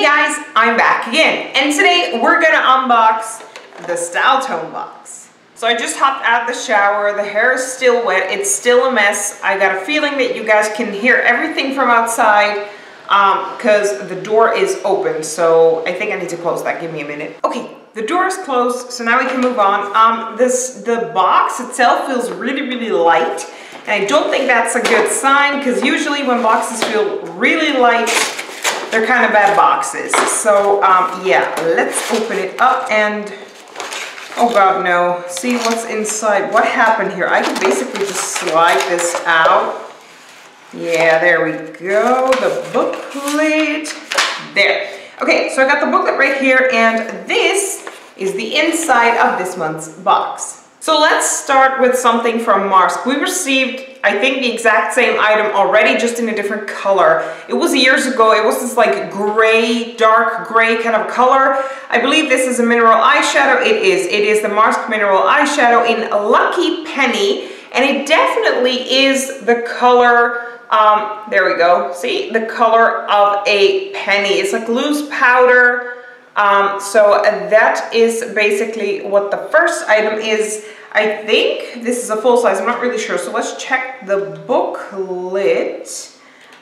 guys, I'm back again, and today we're gonna unbox the Styletone box. So I just hopped out of the shower, the hair is still wet, it's still a mess. I got a feeling that you guys can hear everything from outside because the door is open, so I think I need to close that. Give me a minute. Okay, the door is closed, so now we can move on. The box itself feels really light, and I don't think that's a good sign because usually when boxes feel really light, they're kind of bad boxes. So yeah, let's open it up and, oh God, no. See what's inside. What happened here? I can basically just slide this out. Yeah, there we go. The booklet. There. Okay, so I got the booklet right here, and this is the inside of this month's box. So let's start with something from Maersk. We received, I think, the exact same item already, just in a different color. It was years ago. It was this like gray, dark gray kind of color. I believe this is a mineral eyeshadow. It is. It is the Maersk mineral eyeshadow in Lucky Penny, and it definitely is the color. There we go. See, the color of a penny. It's like loose powder. So that is basically what the first item is. I think this is a full size. I'm not really sure. So let's check the booklet.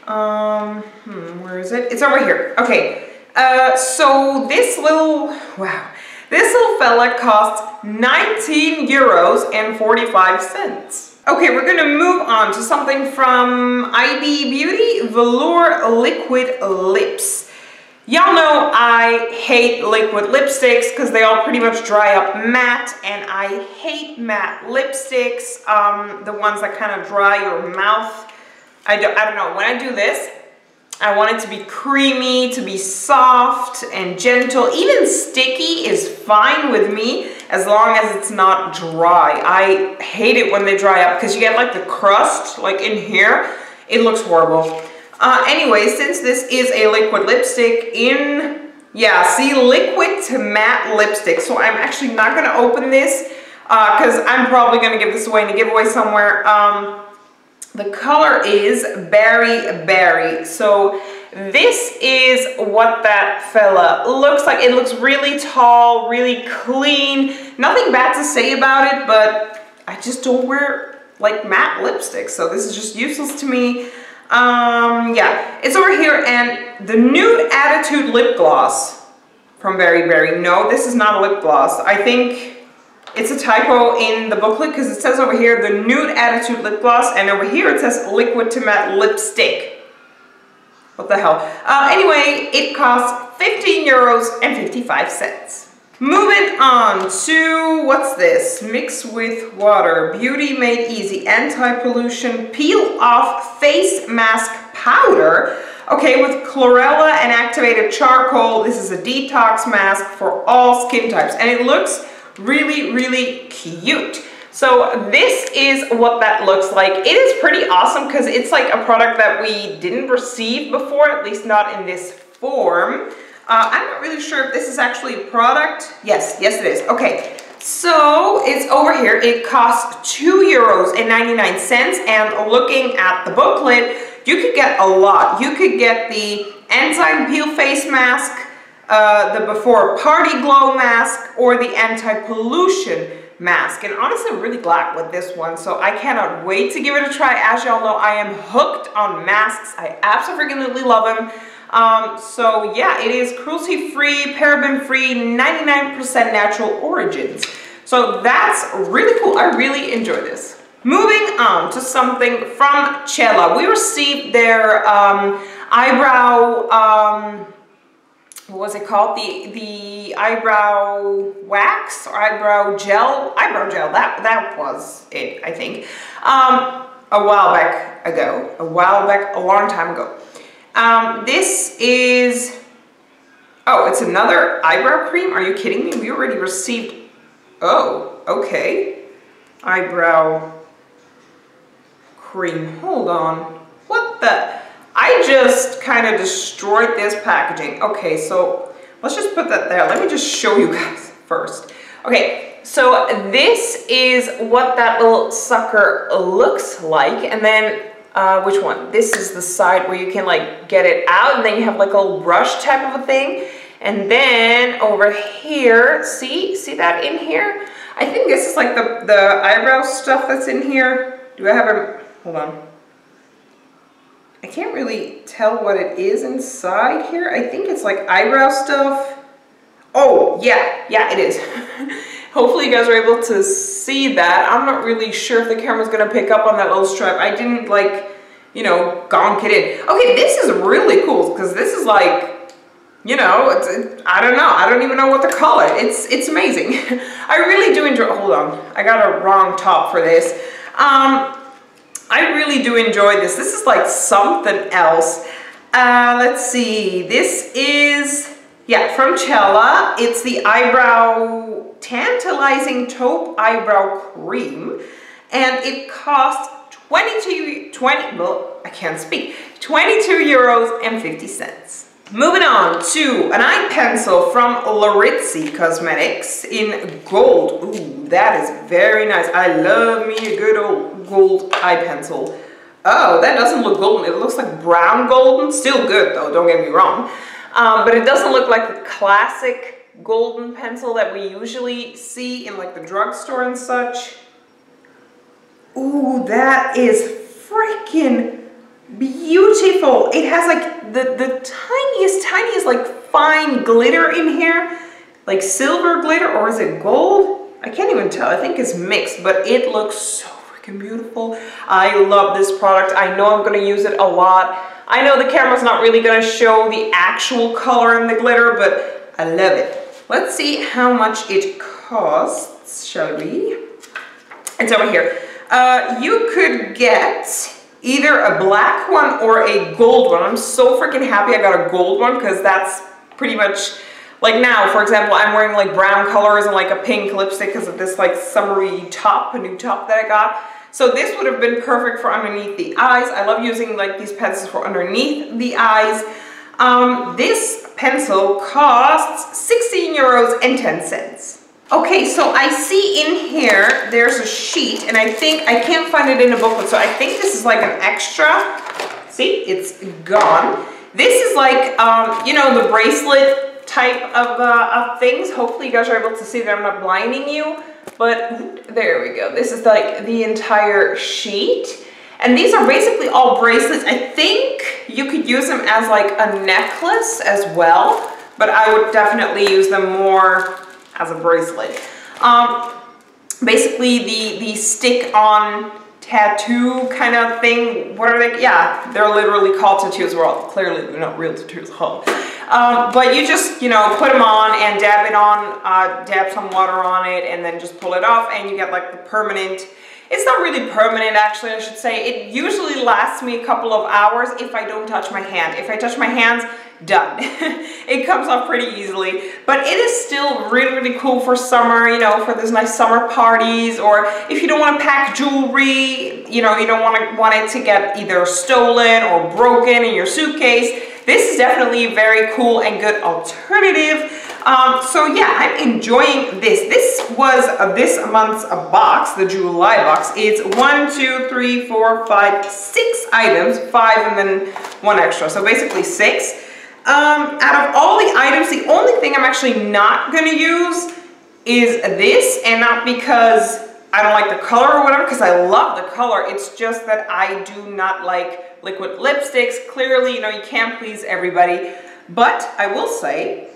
Where is it? It's over here. Okay. So this little, wow. This little fella costs 19 euros and 45 cents. Okay, we're gonna move on to something from ID Beauty, Velour Liquid Lips. Y'all know I hate liquid lipsticks because they all pretty much dry up matte, and I hate matte lipsticks, the ones that kind of dry your mouth. I don't know, when I do this, I want it to be creamy, to be soft and gentle. Even sticky is fine with me as long as it's not dry. I hate it when they dry up because you get like the crust like in here. It looks horrible. Anyway, since this is a liquid lipstick in, yeah, see, liquid to matte lipstick. So I'm actually not going to open this because I'm probably going to give this away in a giveaway somewhere. The color is Berry. So this is what that fella looks like. It looks really tall, really clean. Nothing bad to say about it, but I just don't wear like matte lipstick. So this is just useless to me. Yeah, it's over here, and the Nude Attitude lip gloss from Berry. No, this is not a lip gloss. I think it's a typo in the booklet because it says over here the Nude Attitude lip gloss, and over here it says liquid to matte lipstick. What the hell? Anyway, it costs 15 euros and 55 cents. Moving on to, what's this? Mix with water, Beauty Made Easy, anti-pollution, peel off face mask powder. Okay, with chlorella and activated charcoal. This is a detox mask for all skin types, and it looks really cute. So this is what that looks like. It is pretty awesome because it's like a product that we didn't receive before, at least not in this form. I'm not really sure if this is actually a product. Yes it is. Okay, so it's over here. It costs 2 euros and 99 cents, and looking at the booklet, you could get a lot. You could get the anti-peel face mask, the Before Party Glow mask, or the anti-pollution mask. And honestly, I'm really glad with this one, so I cannot wait to give it a try. As y'all know, I am hooked on masks. I absolutely love them. So yeah, it is cruelty-free, paraben-free, 99% natural origins. So that's really cool. I really enjoy this. Moving on to something from Cella. We received their eyebrow, what was it called? The eyebrow wax or eyebrow gel? Eyebrow gel, that was it, I think. A while back, a long time ago. This is, oh, it's another eyebrow cream? Are you kidding me? We already received, oh, okay. Eyebrow cream. Hold on. What the? I just kind of destroyed this packaging. Okay, so let's just put that there. Let me just show you guys first. Okay, so this is what that little sucker looks like. And then Which one? This is the side where you can like get it out, and then you have like a little brush type of a thing. And then over here, see that in here? I think this is like the eyebrow stuff that's in here. Do I have a, hold on. I can't really tell what it is inside here. I think it's like eyebrow stuff. Oh, yeah, it is. Hopefully you guys are able to see that. I'm not really sure if the camera's gonna pick up on that little strap. I didn't like, you know, gonk it in. Okay, this is really cool because this is like, you know, I don't know. I don't even know what to call it. It's amazing. I really do enjoy, hold on. I got a wrong top for this. I really do enjoy this. This is like something else. Let's see. This is, yeah, from Cella. It's the eyebrow tantalizing taupe eyebrow cream, and it costs 22 euros and 50 cents. Moving on to an eye pencil from Larizzi Cosmetics in gold. Ooh, that is very nice. I love me a good old gold eye pencil. Oh, that doesn't look golden. It looks like brown golden. Still good though, don't get me wrong. But it doesn't look like the classic golden pencil that we usually see in like the drugstore and such. Ooh, that is freaking beautiful. It has like the tiniest like fine glitter in here, like silver glitter, or is it gold? I can't even tell. I think it's mixed, but it looks so freaking beautiful. I love this product. I know I'm gonna use it a lot. I know the camera's not really gonna show the actual color and the glitter, but I love it. Let's see how much it costs, shall we? It's over here. You could get either a black one or a gold one. I'm so freaking happy I got a gold one because that's pretty much, like now, for example, I'm wearing like brown colors and like a pink lipstick because of this like summery top, a new top that I got. So this would have been perfect for underneath the eyes. I love using like these pencils for underneath the eyes. This pencil costs 16 euros and 10 cents. Okay, so I see in here, there's a sheet, and I think, I can't find it in a booklet, so I think this is like an extra. See, it's gone. This is like, you know, the bracelet type of things. Hopefully you guys are able to see that I'm not blinding you, but there we go. This is like the entire sheet. And these are basically all bracelets. I think you could use them as like a necklace as well, but I would definitely use them more as a bracelet. Basically the stick-on tattoo kind of thing. What are they? Yeah, they're literally called tattoos. Well, clearly they're not real tattoos. But you just, you know, put them on and dab it on, dab some water on it, and then just pull it off, and you get like the permanent. It's not really permanent, actually, I should say. It usually lasts me a couple of hours if I don't touch my hand. If I touch my hands, done. It comes off pretty easily. But it is still really, really cool for summer, you know, for those nice summer parties, or if you don't want to pack jewelry, you know, you don't want it to get either stolen or broken in your suitcase. This is definitely a very cool and good alternative. So yeah, I'm enjoying this. This was this month's box, the July box. It's 1, 2, 3, 4, 5, 6 items, 5 and then 1 extra. So basically 6. Out of all the items, the only thing I'm actually not going to use is this, and not because I don't like the color or whatever, because I love the color. It's just that I do not like liquid lipsticks. Clearly, you know, you can't please everybody. But I will say,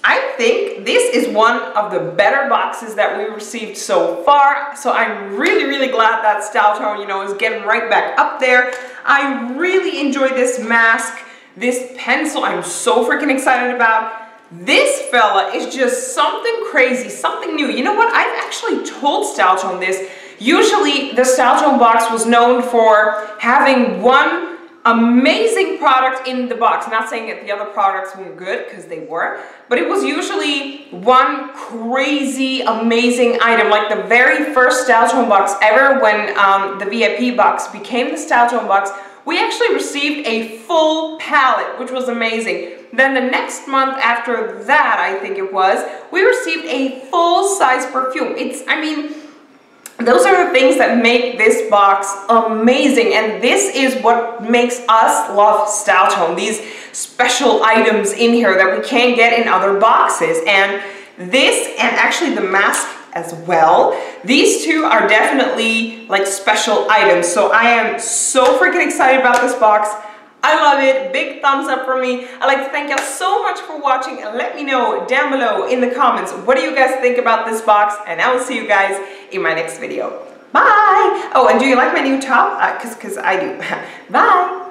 I think this is one of the better boxes that we received so far. So I'm really, really glad that Styletone, you know, is getting right back up there. I really enjoy this mask, this pencil. I'm so freaking excited about. This fella is just something crazy, something new. You know what? I've actually told Styletone this. Usually the Styletone box was known for having one amazing product in the box. Not saying that the other products weren't good, because they were, but it was usually one crazy amazing item. Like the very first Styletone box ever, when the VIP box became the Styletone box, we actually received a full palette, which was amazing. Then the next month after that, I think it was, we received a full-size perfume. I mean, those are the things that make this box amazing, and this is what makes us love Styletone. These special items in here that we can't get in other boxes, and this, and actually the mask as well. These two are definitely like special items, so I am so freaking excited about this box. I love it. Big thumbs up for me. I'd like to thank y'all so much for watching, and let me know down below in the comments, what do you guys think about this box? And I will see you guys in my next video. Bye. Oh, and do you like my new top? Because I do. Bye.